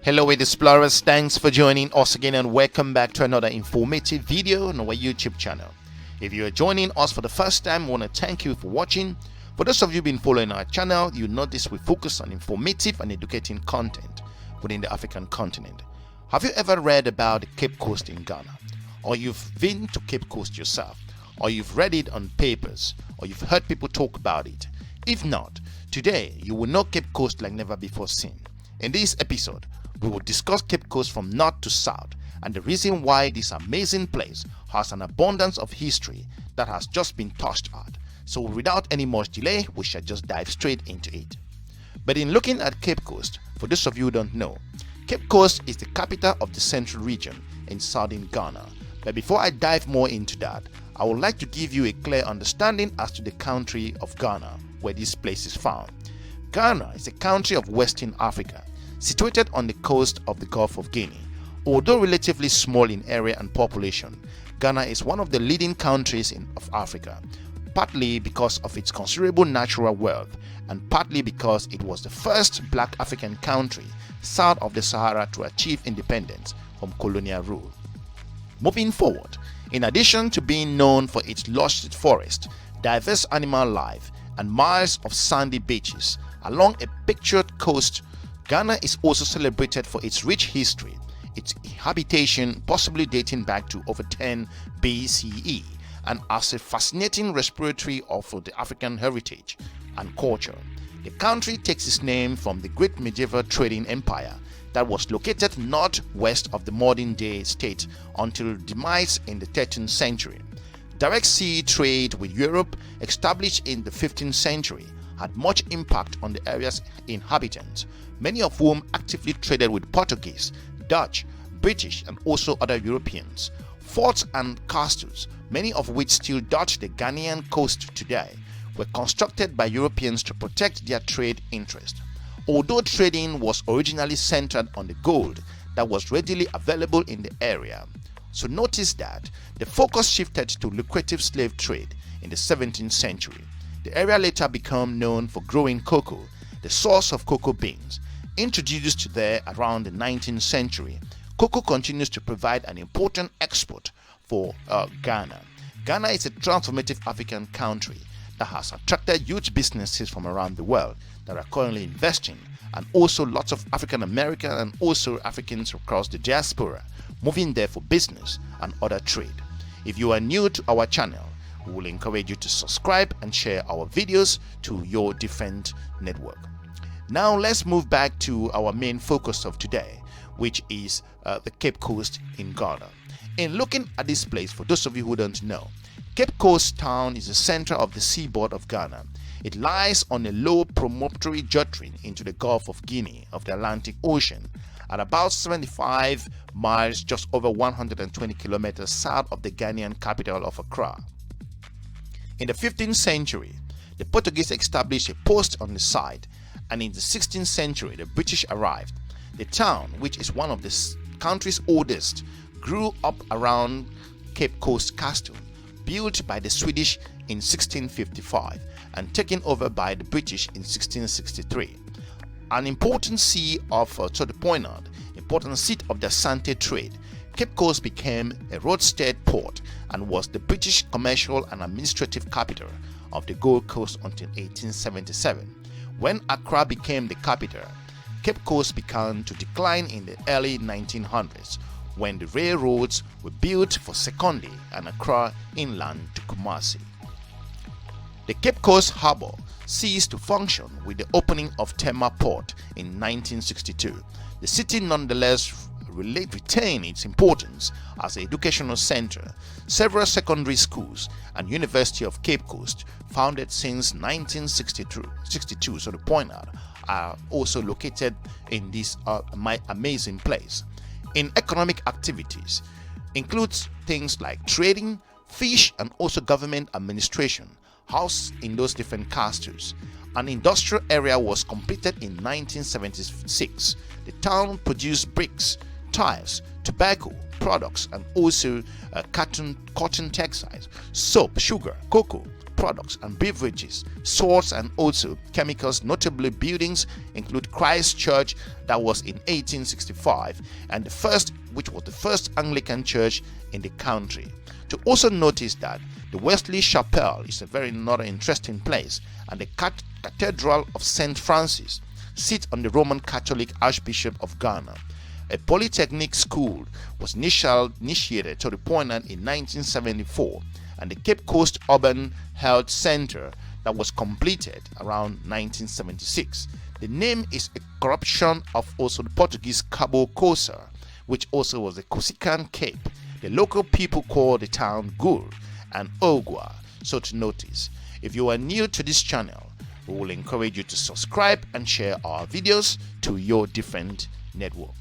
Hello EDUSPLORERs, thanks for joining us again and welcome back to another informative video on our YouTube channel. If you are joining us for the first time, I want to thank you for watching. For those of you who've been following our channel, you notice we focus on informative and educating content within the African continent. Have you ever read about the Cape Coast in Ghana? Or you've been to Cape Coast yourself? Or you've read it on papers? Or you've heard people talk about it? If not, today you will know Cape Coast like never before seen. In this episode, we will discuss Cape Coast from north to south and the reason why this amazing place has an abundance of history that has just been touched at. So without any much delay, we shall just dive straight into it. But in looking at Cape Coast, for those of you who don't know, Cape Coast is the capital of the central region in southern Ghana. But before I dive more into that, I would like to give you a clear understanding as to the country of Ghana, where this place is found. Ghana is a country of Western Africa, situated on the coast of the Gulf of Guinea. Although relatively small in area and population, Ghana is one of the leading countries of Africa, partly because of its considerable natural wealth and partly because it was the first black African country south of the Sahara to achieve independence from colonial rule. Moving forward, in addition to being known for its lush forest, diverse animal life, and miles of sandy beaches along a pictured coast, Ghana is also celebrated for its rich history, its habitation possibly dating back to over 10 BCE, and as a fascinating repository of the African heritage and culture. The country takes its name from the great medieval trading empire that was located northwest of the modern-day state until demise in the 13th century. Direct sea trade with Europe, established in the 15th century, had much impact on the area's inhabitants, many of whom actively traded with Portuguese, Dutch, British, and also other Europeans. Forts and castles, many of which still dot the Ghanaian coast today, were constructed by Europeans to protect their trade interest. Although trading was originally centered on the gold that was readily available in the area, so notice that the focus shifted to lucrative slave trade in the 17th century. The area later became known for growing cocoa, the source of cocoa beans. Introduced there around the 19th century, cocoa continues to provide an important export for Ghana. Ghana is a transformative African country that has attracted huge businesses from around the world that are currently investing, and also lots of African American and also Africans across the diaspora moving there for business and other trade. If you are new to our channel, we will encourage you to subscribe and share our videos to your different network. Now let's move back to our main focus of today, which is the Cape Coast in Ghana. In looking at this place, for those of you who don't know, Cape Coast town is the center of the seaboard of Ghana. It lies on a low promontory jutting into the Gulf of Guinea of the Atlantic Ocean at about 75 miles, just over 120 kilometers south of the Ghanaian capital of Accra. In the 15th century, the Portuguese established a post on the site, and in the 16th century, the British arrived. The town, which is one of the country's oldest, grew up around Cape Coast Castle, built by the Swedish in 1655 and taken over by the British in 1663. An important seat of important seat of the Asante trade, Cape Coast became a roadstead port and was the British commercial and administrative capital of the Gold Coast until 1877. When Accra became the capital, Cape Coast began to decline in the early 1900s when the railroads were built for Sekodi and Accra inland to Kumasi. The Cape Coast Harbour ceased to function with the opening of Tema port in 1962. The city nonetheless retained its importance as an educational center. Several secondary schools and University of Cape Coast, founded since 1962, so to point out, are also located in this amazing place. In economic activities, includes things like trading, fish, and also government administration, housed in those different castles. An industrial area was completed in 1976. The town produced bricks, tiles, tobacco products, and also cotton textiles, soap, sugar, cocoa, products and beverages, swords, and also chemicals. Notably, buildings include Christ Church, that was in 1865, and which was the first Anglican church in the country. To also notice that the Wesley Chapel is a very another interesting place, and the Cathedral of St. Francis sits on the Roman Catholic Archbishop of Ghana. A polytechnic school was initiated to the point in 1974, and the Cape Coast Urban Health Centre that was completed around 1976. The name is a corruption of also the Portuguese Cabo Coça, which also was the Corsican Cape. The local people call the town Gur and Ogua. So to notice, if you are new to this channel, we will encourage you to subscribe and share our videos to your different network.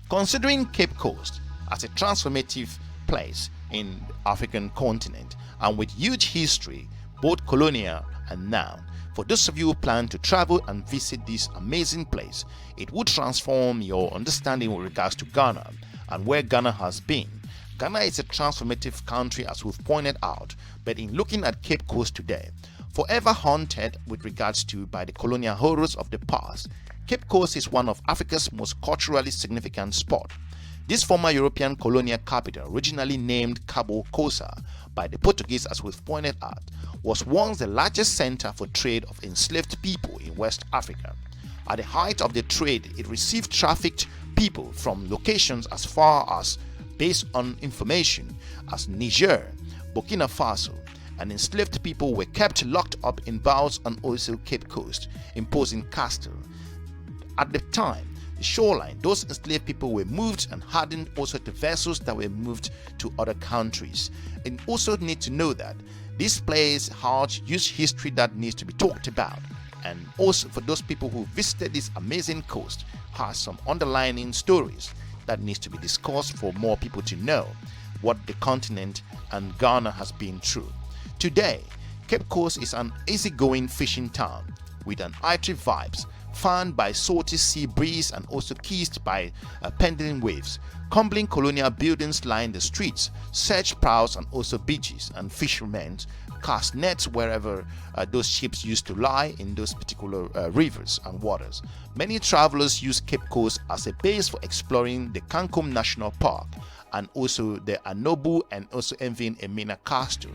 Considering Cape Coast as a transformative place in the African continent and with huge history, both colonial and now, for those of you who plan to travel and visit this amazing place, it would transform your understanding with regards to Ghana and where Ghana has been. Ghana is a transformative country, as we've pointed out, but in looking at Cape Coast today, forever haunted with regards to by the colonial horrors of the past, Cape Coast is one of Africa's most culturally significant spots. This former European colonial capital, originally named Cabo Coça by the Portuguese, as we've pointed out, was once the largest center for trade of enslaved people in West Africa. At the height of the trade, it received trafficked people from locations as far as, based on information, as Niger, Burkina Faso, and enslaved people were kept locked up in bows on also Cape Coast, imposing castle. At the time, the shoreline, those enslaved people were moved and hardened also to vessels that were moved to other countries. And also need to know that this place has huge history that needs to be talked about. And also for those people who visited this amazing coast, has some underlying stories that needs to be discussed for more people to know what the continent and Ghana has been through. Today, Cape Coast is an easygoing fishing town with an arty vibes, fanned by salty sea breeze and also kissed by pending waves. Crumbling colonial buildings line the streets, search prows and also beaches, and fishermen cast nets wherever those ships used to lie in those particular rivers and waters. Many travelers use Cape Coast as a base for exploring the Kakum National Park and also the Anobu and also envying Elmina Castle.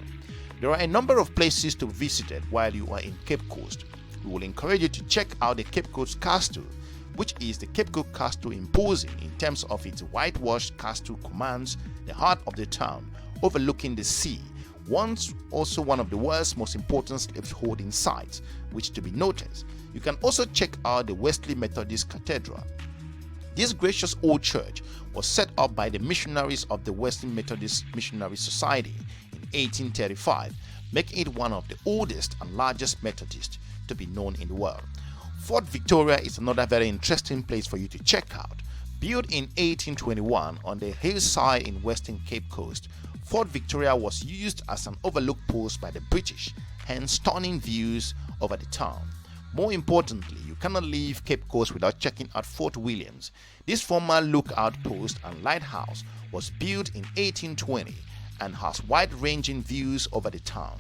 There are a number of places to visit while you are in Cape Coast. We will encourage you to check out the Cape Coast Castle, which is the Cape Coast Castle, imposing in terms of its whitewashed castle commands the heart of the town, overlooking the sea. Once also one of the world's most important slaveholding sites, which to be noticed. You can also check out the Wesley Methodist Cathedral. This gracious old church was set up by the missionaries of the Wesley Methodist Missionary Society in 1835, making it one of the oldest and largest Methodists to be known in the world. Fort Victoria is another very interesting place for you to check out. Built in 1821 on the hillside in Western Cape Coast, Fort Victoria was used as an overlook post by the British, hence stunning views over the town. More importantly, you cannot leave Cape Coast without checking out Fort Williams. This former lookout post and lighthouse was built in 1820 and has wide-ranging views over the town.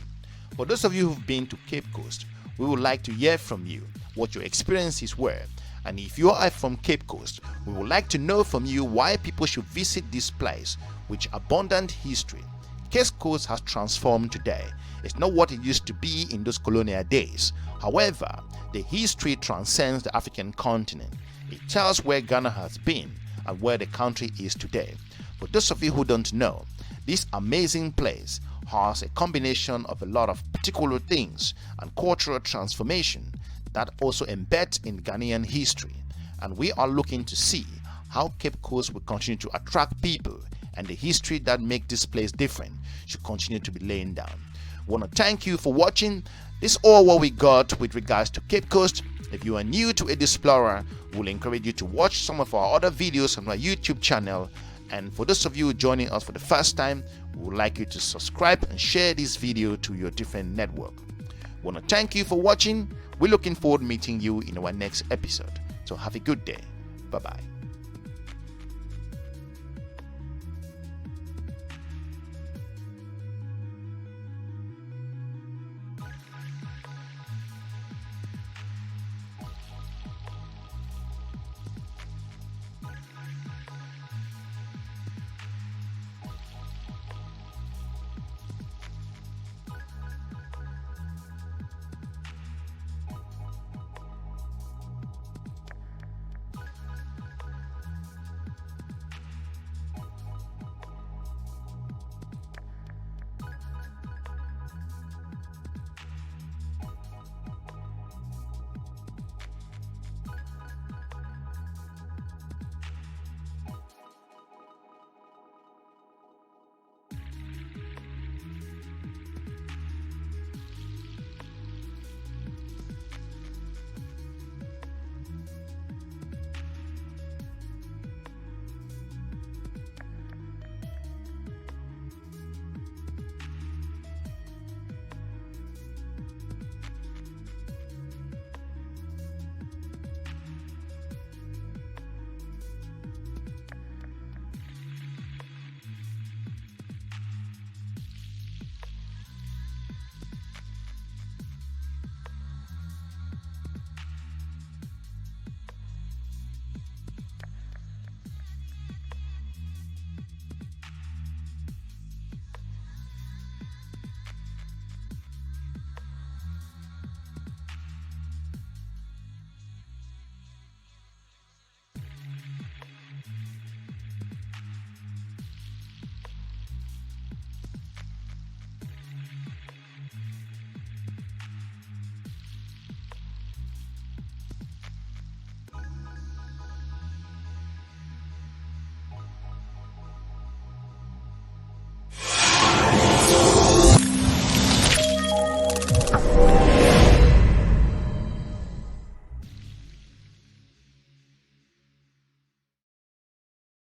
For those of you who've been to Cape Coast, we would like to hear from you what your experiences were, and if you are from Cape Coast, we would like to know from you why people should visit this place with abundant history. Cape Coast has transformed today. It's not what it used to be in those colonial days. However, the history transcends the African continent. It tells where Ghana has been and where the country is today. For those of you who don't know, this amazing place has a combination of a lot of particular things and cultural transformation that also embeds in Ghanaian history, and we are looking to see how Cape Coast will continue to attract people, and the history that makes this place different should continue to be laying down. I want to thank you for watching. This is all what we got with regards to Cape Coast. If you are new to EDUSPLORER, we'll encourage you to watch some of our other videos on our YouTube channel. And for those of you joining us for the first time, we would like you to subscribe and share this video to your different network. I want to thank you for watching. We're looking forward to meeting you in our next episode. So have a good day. Bye-bye.